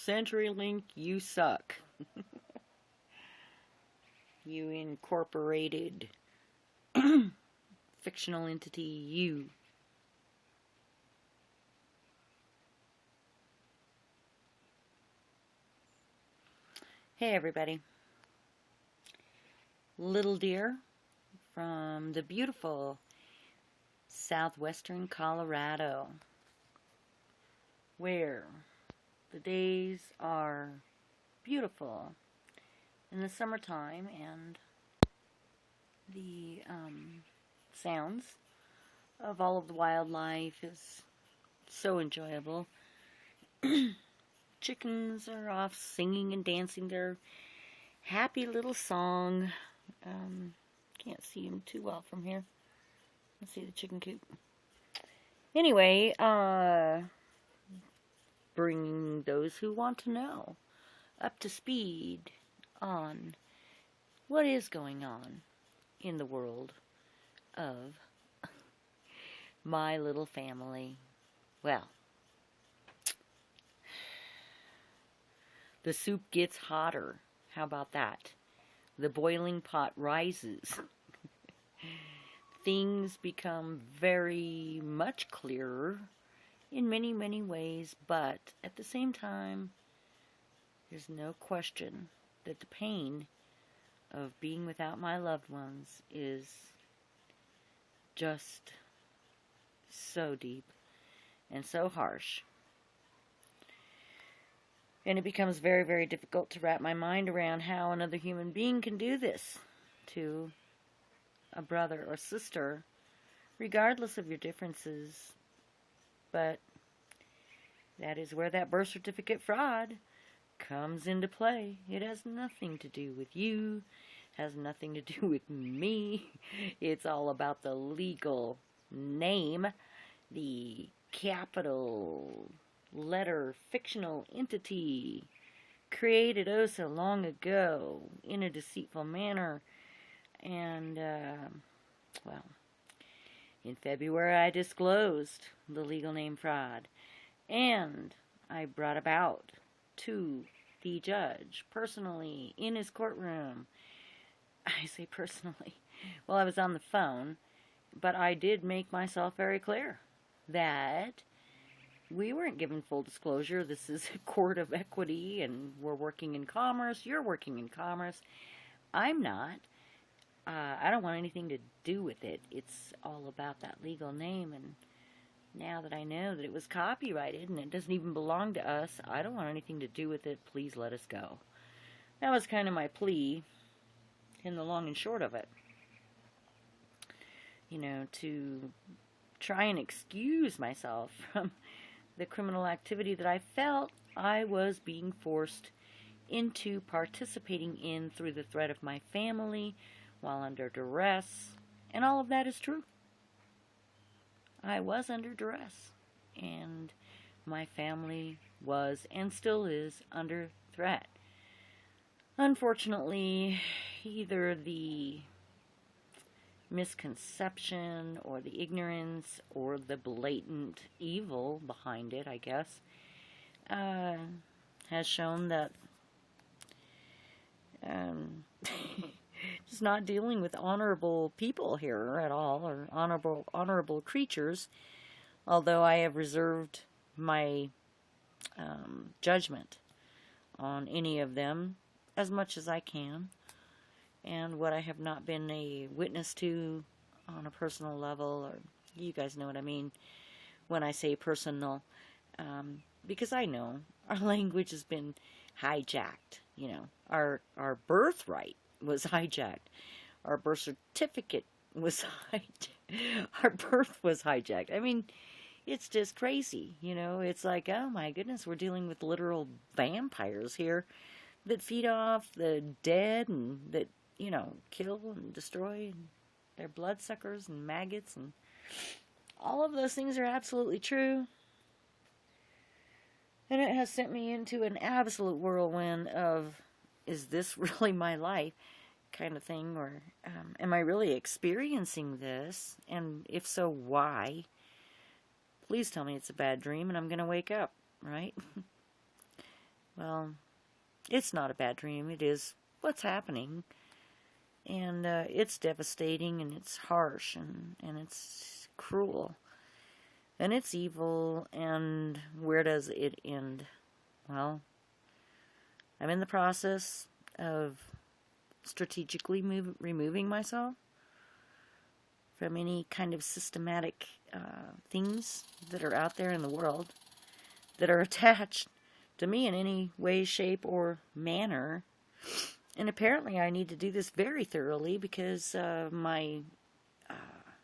CenturyLink, you suck. You incorporated fictional entity, you. Hey everybody. Little deer from the beautiful southwestern Colorado, where the days are beautiful in the summertime and the sounds of all of the wildlife is so enjoyable. Chickens are off singing and dancing their happy little song. Can't see them too well from here. Let's see the chicken coop. Anyway, bringing those who want to know up to speed on what is going on in the world of my little family. Well, the soup gets hotter. How about that? The boiling pot rises. Things become very much clearer in many, many ways, but at the same time, there's no question that the pain of being without my loved ones is just so deep and so harsh. And it becomes very, very difficult to wrap my mind around how another human being can do this to a brother or sister, regardless of your differences. But that is where that birth certificate fraud comes into play. It has nothing to do with you, has nothing to do with me. It's all about the legal name, the capital letter fictional entity created oh so long ago in a deceitful manner. And, well, in February I disclosed the legal name fraud, and I brought about to the judge personally in his courtroom. I say personally. Well, I was on the phone, but I did make myself very clear that we weren't given full disclosure. This is a court of equity, and we're working in commerce. You're working in commerce. I'm not. I don't want anything to do with it. It's all about that legal name, and now that I know that it was copyrighted and it doesn't even belong to us, I don't want anything to do with it. Please let us go. That was kind of my plea in the long and short of it. You know, to try and excuse myself from the criminal activity that I felt I was being forced into participating in through the threat of my family while under duress. And all of that is true. I was under duress, and my family was and still is under threat. Unfortunately, either the misconception or the ignorance or the blatant evil behind it, I guess, has shown that just not dealing with honorable people here at all, or honorable creatures, although I have reserved my judgment on any of them as much as I can. And what I have not been a witness to on a personal level, or you guys know what I mean when I say personal, because I know our language has been hijacked. You know, our birthright was hijacked. Our birth certificate was hijacked. Our birth was hijacked. I mean, it's just crazy, you know. It's like, oh my goodness, we're dealing with literal vampires here that feed off the dead and that, you know, kill and destroy, and they're bloodsuckers and maggots, and all of those things are absolutely true. And it has sent me into an absolute whirlwind of, is this really my life kind of thing, or am I really experiencing this? And if so, why? Please tell me it's a bad dream and I'm going to wake up, right? Well, it's not a bad dream. It is what's happening. And it's devastating, and it's harsh, and it's cruel. And it's evil, and where does it end? Well, I'm in the process of strategically removing myself from any kind of systematic things that are out there in the world that are attached to me in any way, shape, or manner. And apparently I need to do this very thoroughly because my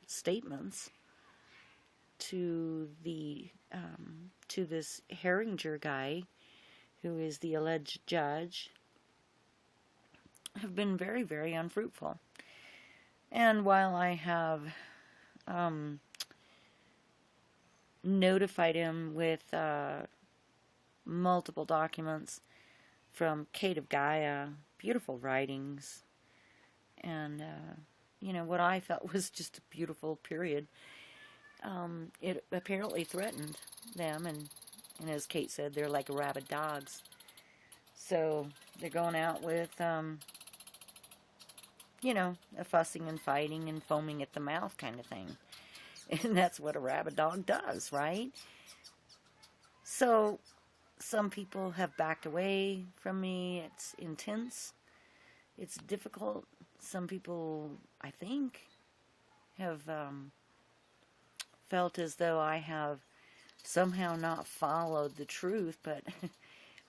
statements to this Herringer guy, who is the alleged judge, have been very, very unfruitful. And while I have notified him with multiple documents from Kate of Gaia, beautiful writings, and what I felt was just a beautiful period, it apparently threatened them, and as Kate said, they're like rabid dogs. So they're going out with a fussing and fighting and foaming at the mouth kind of thing. And that's what a rabid dog does, right? So some people have backed away from me. It's intense. It's difficult. Some people, I think, have felt as though I have somehow not followed the truth, but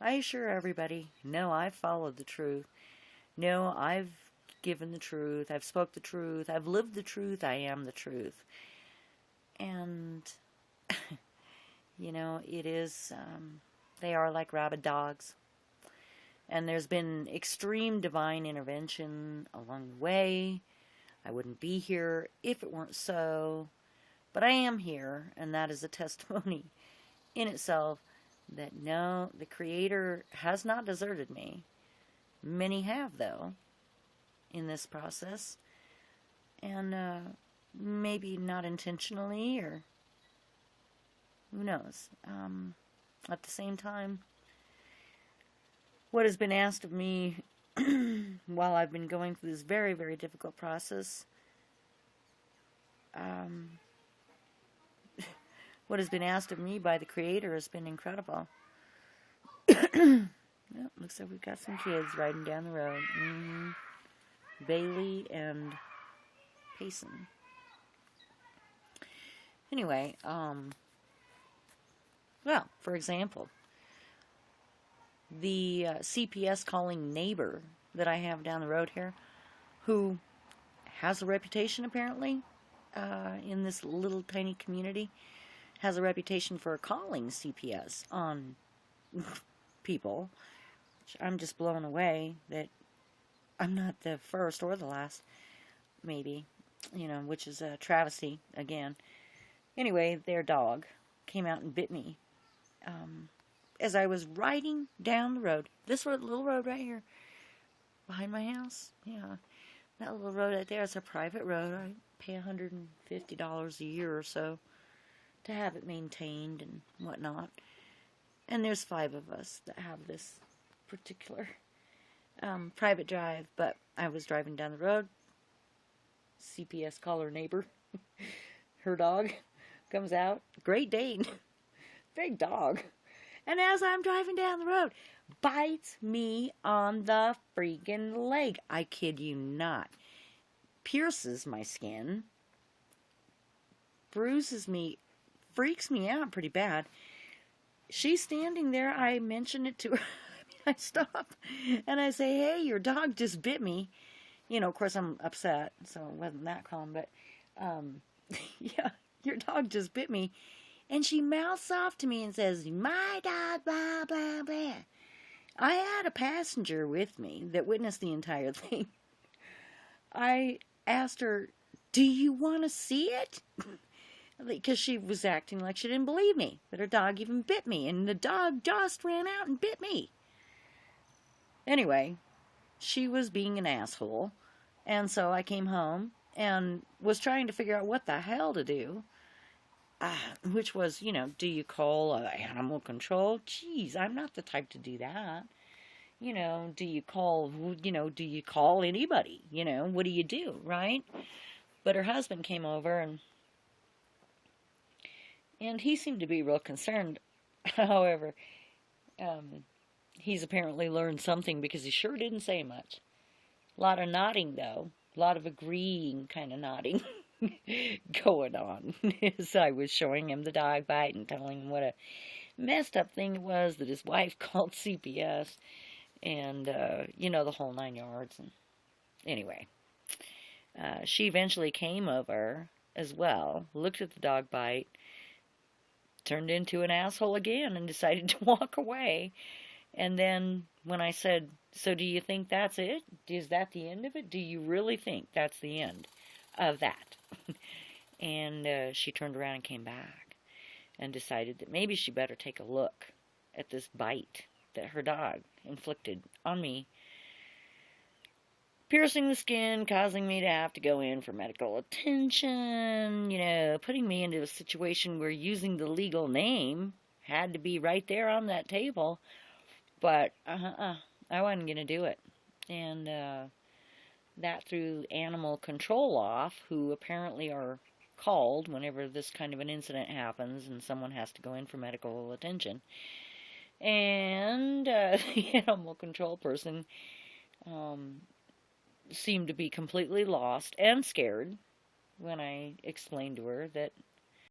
I assure everybody, no, I've followed the truth. No, I've given the truth. I've spoke the truth. I've lived the truth. I am the truth. And, it is, they are like rabid dogs. And there's been extreme divine intervention along the way. I wouldn't be here if it weren't so. But I am here, and that is a testimony in itself that no, the Creator has not deserted me. Many have, though, in this process. And maybe not intentionally, or who knows. At the same time, what has been asked of me while I've been going through this very, very difficult process, what has been asked of me by the Creator has been incredible. Well, looks like we've got some kids riding down the road. Bailey and Payson. Anyway, well, for example, the CPS calling neighbor that I have down the road here, who has a reputation apparently in this little tiny community, has a reputation for calling CPS on people. I'm just blown away that I'm not the first or the last, maybe, which is a travesty again. Anyway, their dog came out and bit me as I was riding down the road. This little road right here behind my house. Yeah, that little road right there is a private road. I pay $150 a year or so to have it maintained and whatnot. And there's 5 of us that have this particular private drive. But I was driving down the road. CPS caller neighbor, her dog comes out. Great Dane, big dog. And as I'm driving down the road, bites me on the freaking leg. I kid you not. Pierces my skin. Bruises me. Freaks me out pretty bad. She's standing there. I mention it to her. I stop and I say, hey, your dog just bit me. Of course I'm upset, so it wasn't that calm, but yeah, your dog just bit me. And she mouths off to me and says, my dog, blah, blah, blah. I had a passenger with me that witnessed the entire thing. I asked her, do you want to see it? Because she was acting like she didn't believe me, that her dog even bit me, and the dog just ran out and bit me. Anyway, she was being an asshole, and so I came home and was trying to figure out what the hell to do. which was, do you call animal control? Geez, I'm not the type to do that. Do you call anybody? What do you do, right? But her husband came over, and he seemed to be real concerned. However, um, he's apparently learned something because he sure didn't say much. A lot of nodding, though. A lot of agreeing kind of nodding going on as I was showing him the dog bite and telling him what a messed up thing it was that his wife called CPS and, the whole 9 yards. And anyway, she eventually came over as well, looked at the dog bite, turned into an asshole again and decided to walk away. And then when I said, so do you think that's it? Is that the end of it? Do you really think that's the end of that? And she turned around and came back and decided that maybe she better take a look at this bite that her dog inflicted on me, piercing the skin, causing me to have to go in for medical attention, putting me into a situation where using the legal name had to be right there on that table. But I wasn't going to do it. And that threw animal control off, who apparently are called whenever this kind of an incident happens and someone has to go in for medical attention. And the animal control person seemed to be completely lost and scared when I explained to her that